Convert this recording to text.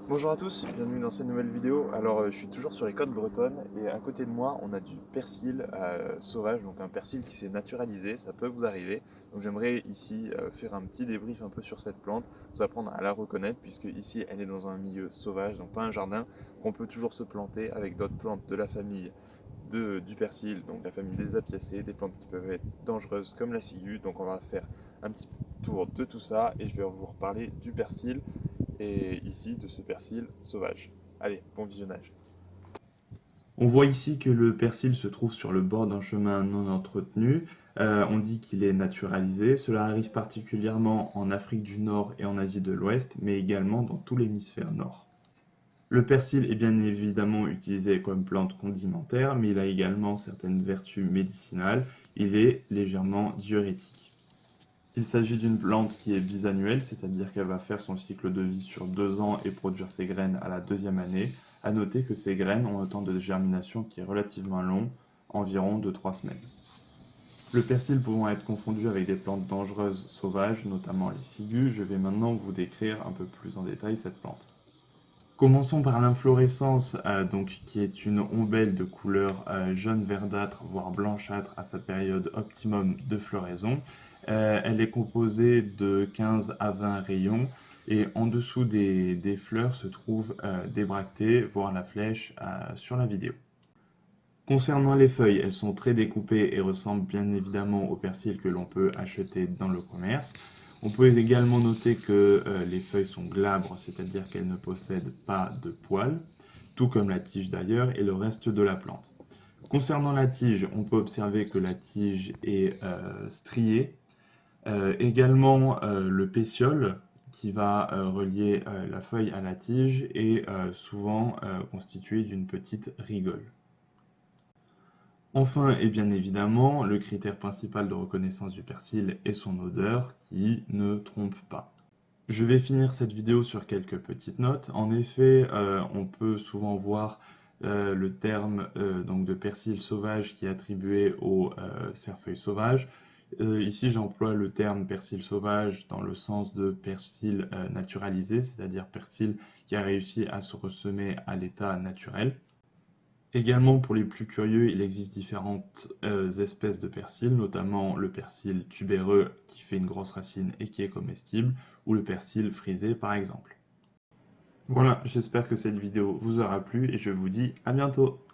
Bonjour à tous, bienvenue dans cette nouvelle vidéo. Alors je suis toujours sur les côtes bretonnes et à côté de moi on a du persil sauvage, donc un persil qui s'est naturalisé, ça peut vous arriver. Donc j'aimerais ici faire un petit débrief un peu sur cette plante, vous apprendre à la reconnaître puisque ici elle est dans un milieu sauvage, donc pas un jardin, qu'on peut toujours se planter avec d'autres plantes de la famille du persil, donc la famille des apiacées, des plantes qui peuvent être dangereuses comme la ciguë. Donc on va faire un petit tour de tout ça et je vais vous reparler du persil et ici de ce persil sauvage. Allez, bon visionnage. On voit ici que le persil se trouve sur le bord d'un chemin non entretenu. On dit qu'il est naturalisé. Cela arrive particulièrement en Afrique du Nord et en Asie de l'Ouest, mais également dans tout l'hémisphère nord. Le persil est bien évidemment utilisé comme plante condimentaire, mais il a également certaines vertus médicinales. Il est légèrement diurétique. Il s'agit d'une plante qui est bisannuelle, c'est-à-dire qu'elle va faire son cycle de vie sur 2 ans et produire ses graines à la deuxième année. À noter que ces graines ont un temps de germination qui est relativement long, environ de 3 semaines. Le persil pouvant être confondu avec des plantes dangereuses sauvages, notamment les ciguës, je vais maintenant vous décrire un peu plus en détail cette plante. Commençons par l'inflorescence, qui est une ombelle de couleur jaune verdâtre, voire blanchâtre à sa période optimum de floraison. Elle est composée de 15 à 20 rayons et en dessous des fleurs se trouvent des bractées, voire la flèche sur la vidéo. Concernant les feuilles, elles sont très découpées et ressemblent bien évidemment au persil que l'on peut acheter dans le commerce. On peut également noter que les feuilles sont glabres, c'est-à-dire qu'elles ne possèdent pas de poils, tout comme la tige d'ailleurs et le reste de la plante. Concernant la tige, on peut observer que la tige est striée. Également le pétiole qui va relier la feuille à la tige est souvent constitué d'une petite rigole. Enfin, et bien évidemment, le critère principal de reconnaissance du persil est son odeur qui ne trompe pas. Je vais finir cette vidéo sur quelques petites notes. En effet, on peut souvent voir le terme donc de persil sauvage qui est attribué au cerfeuil sauvage. Ici, j'emploie le terme persil sauvage dans le sens de persil naturalisé, c'est-à-dire persil qui a réussi à se ressemer à l'état naturel. Également, pour les plus curieux, il existe différentes espèces de persil, notamment le persil tubéreux qui fait une grosse racine et qui est comestible, ou le persil frisé par exemple. Voilà, j'espère que cette vidéo vous aura plu et je vous dis à bientôt.